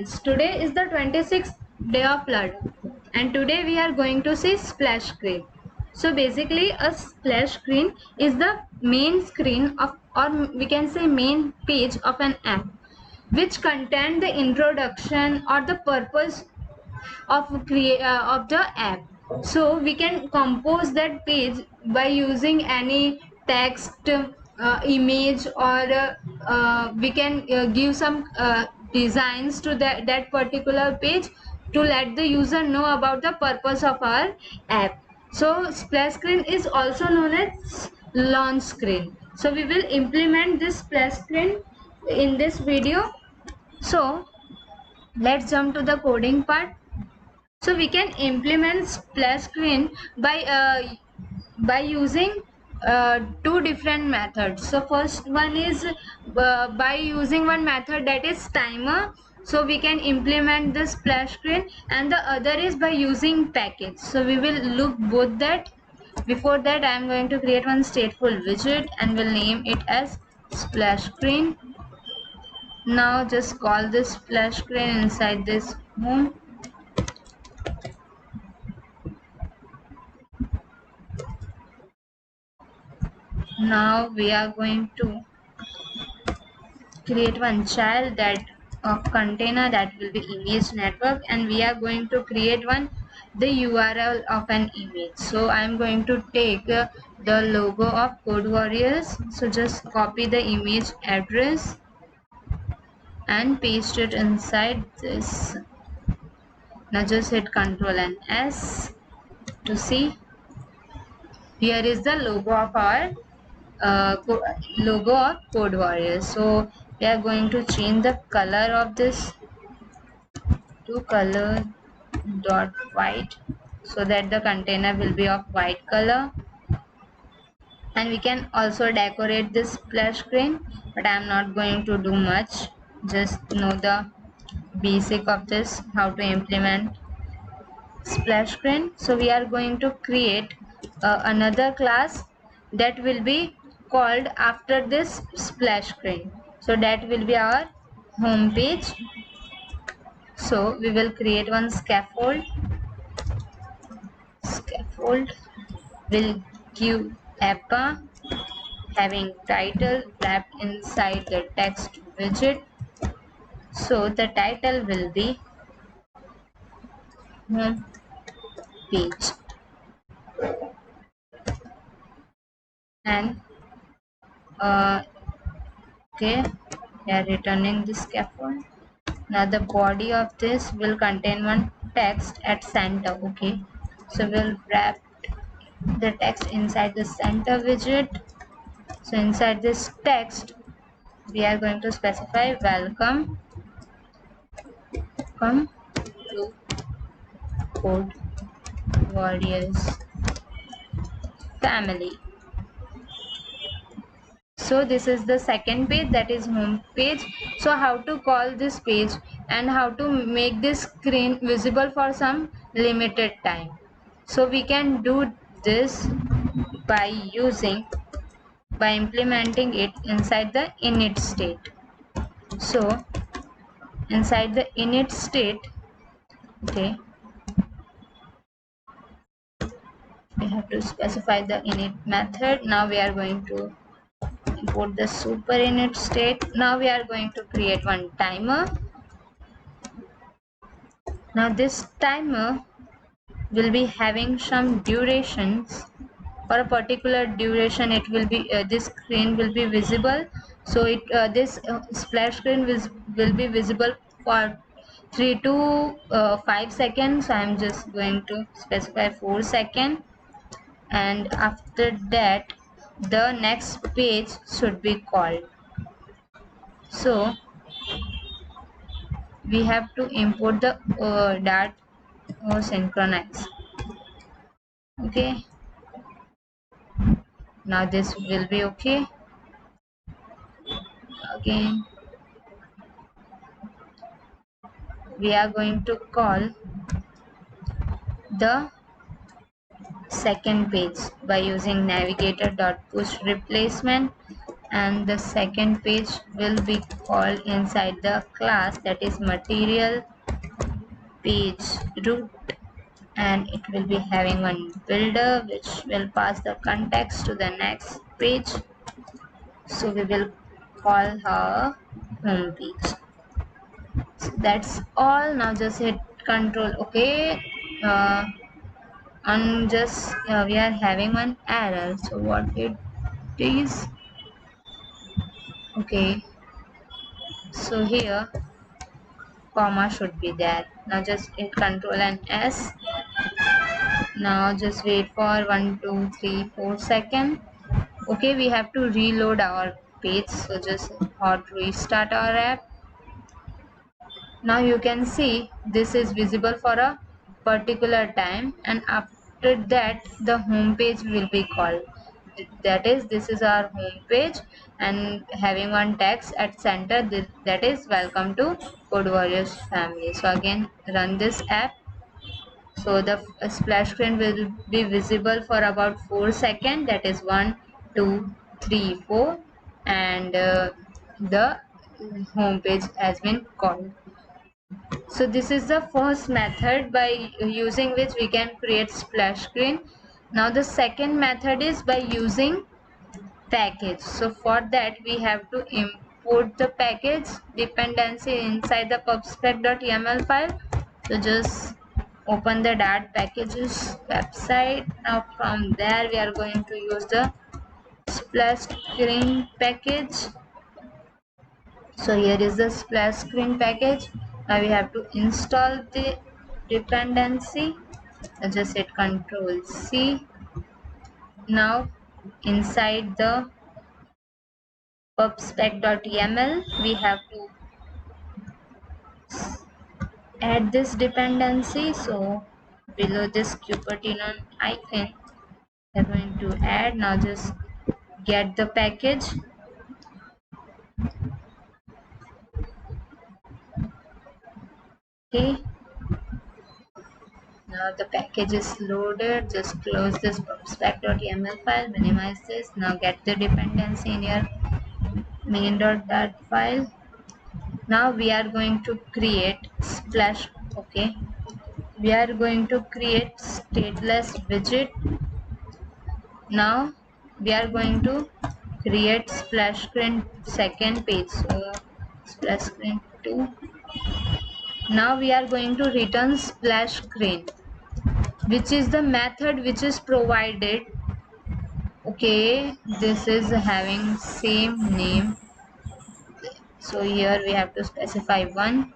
friends, today is the 26th day of flood and today we are going to see splash screen. So basically a splash screen is the main screen of, or we can say main page of an app, which contain the introduction or the purpose of the app. So we can compose that page by using any text, image, or we can give some designs to that particular page to let the user know about the purpose of our app. So splash screen is also known as launch screen. So we will implement this splash screen in this video. So let's jump to the coding part. So we can implement splash screen by using two different methods. So first one is by using one method, that is timer. So we can implement the splash screen, and the other is by using package. So we will look both that. Before that, I am going to create one stateful widget and will name it as splash screen. Now just call this splash screen inside this home. Now we are going to create one child that of container that will be image network, and we are going to create one the URL of an image. So I am going to take the logo of Code Warriors. So just copy the image address and paste it inside this. Now just hit Ctrl and S to see. Here is the logo of our logo of Code Warriors. So we are going to change the color of this to color dot white, so that the container will be of white color. And we can also decorate this splash screen, but I am not going to do much. Just know the basic of this, how to implement splash screen. So we are going to create another class that will be called after this splash screen. So that will be our home page. So we will create one scaffold. Scaffold will give APA having title wrapped inside the text widget. So the title will be home page, and okay, we are returning the scaffold. Now the body of this will contain one text at center. Okay, so we'll wrap the text inside the center widget. So inside this text we are going to specify welcome to Code Warriors family. So this is the second page, that is home page. So how to call this page and how to make this screen visible for some limited time. So we can do this by implementing it inside the init state. So inside the init state, okay, we have to specify the init method. Now we are going to import the super init state. Now we are going to create one timer. Now this timer will be having some durations. For a particular duration, it will be this screen will be visible. So this splash screen will be visible for 3 to 5 seconds. I am just going to specify 4 seconds, and after that the next page should be called. So we have to import the Dart synchronize. Okay, now this will be okay. Again we are going to call the second page by using navigator.push replacement. and the second page will be called inside the class, that is material page root, and it will be having one builder which will pass the context to the next page. So we will call her home page. So that's all. Now just hit control OK. And just we are having one error, so what it is, okay, so here comma should be there. Now just hit control and S. Now just wait for 1 2 3 4 seconds. Okay, we have to reload our page, so just hot restart our app. Now you can see this is visible for a particular time, and after that the home page will be called. That is, this is our home page and having one text at center, that is welcome to Code Warriors family. So again run this app. So the splash screen will be visible for about 4 seconds, that is 1 2 3 4, and the home page has been called. So this is the first method by using which we can create splash screen. Now the second method is by using package. So for that we have to import the package dependency inside the pubspec.yaml file. So just open the Dart packages website. Now from there we are going to use the splash screen package. So here is the splash screen package. Now we have to install the dependency. Just hit Control C. Now inside the pubspec.yaml we have to add this dependency. So below this Cupertino icon we are going to add. Now just get the package. Okay, now the package is loaded. Just close this pubspec.yaml file, minimize this. Now get the dependency in your main.dart file. Now we are going to create splash. Okay, we are going to create stateless widget. Now we are going to create splash screen second page. So splash screen 2. Now we are going to return splash screen, which is the method which is provided. Okay, this is having same name. So here we have to specify one,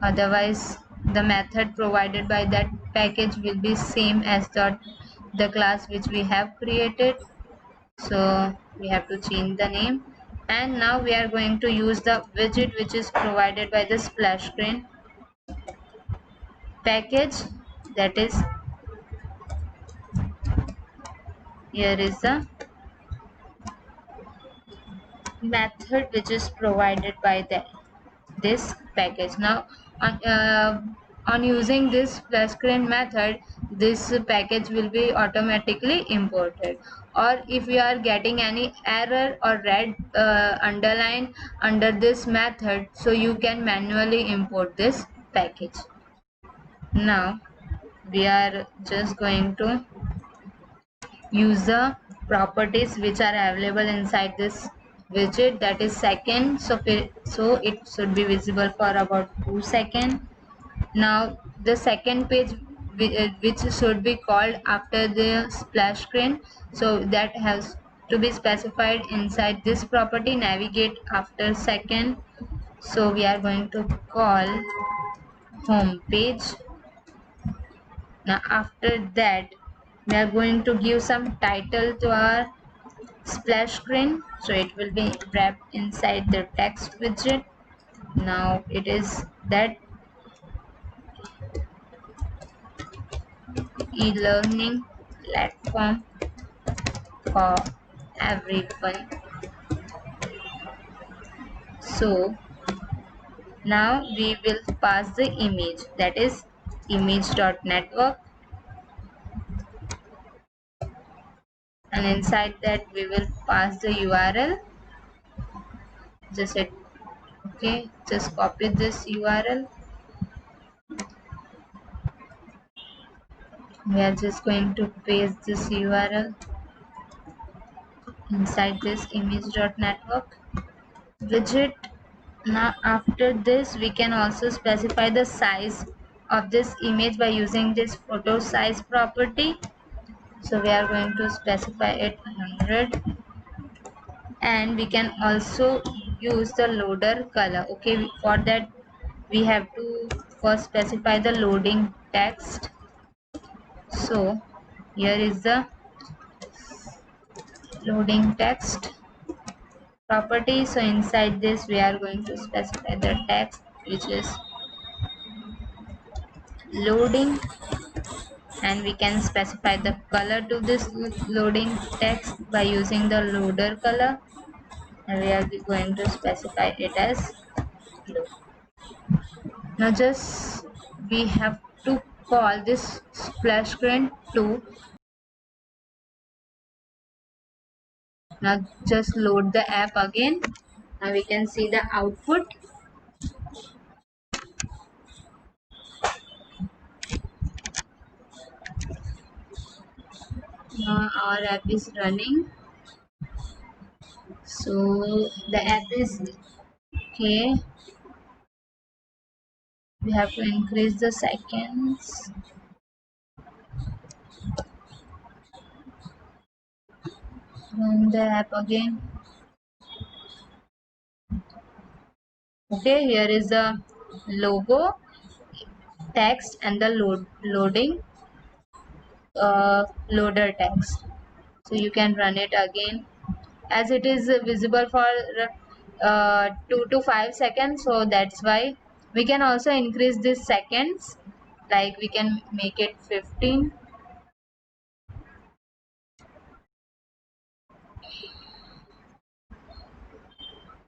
otherwise the method provided by that package will be same as the class which we have created. So we have to change the name. And now we are going to use the widget which is provided by the splash screen package. That is, here is the method which is provided by this package. Now on using this splash screen method, this package will be automatically imported. Or if you are getting any error or red underline under this method, so you can manually import this package. Now we are just going to use the properties which are available inside this widget, that is second. So it should be visible for about 2 seconds. Now the second page which should be called after the splash screen, so that has to be specified inside this property, navigate after second. So we are going to call home page. Now after that we are going to give some title to our splash screen, so it will be wrapped inside the text widget. Now it is that e-learning platform for everyone. So now we will pass the image, that is image.network, and inside that we will pass the URL. Just hit okay, just copy this URL. We are just going to paste this URL inside this image.network widget. Now after this we can also specify the size of this image by using this photo size property. So we are going to specify it 100, and we can also use the loader color. Okay, for that we have to first specify the loading text. So here is the loading text property. So inside this we are going to specify the text which is loading, and we can specify the color to this loading text by using the loader color, and we are going to specify it as blue. Now just we have to call this splash screen to. Now just load the app again. Now we can see the output. Now our app is running. So the app is okay. We have to increase the seconds. Run the app again. Okay, here is the logo, text, and the loading loader text. So you can run it again, as it is visible for 2 to 5 seconds. So that's why we can also increase this seconds, like we can make it 15.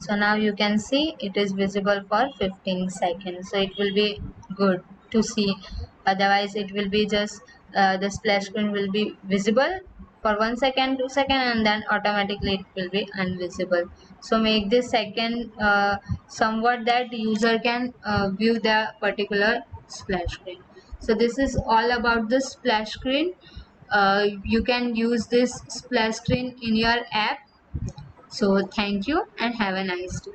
So now you can see it is visible for 15 seconds. So it will be good to see. Otherwise it will be just the splash screen will be visible for 1 second, 2 second, and then automatically it will be invisible. So make this second somewhat that user can view the particular splash screen. So this is all about the splash screen. You can use this splash screen in your app. So thank you and have a nice day.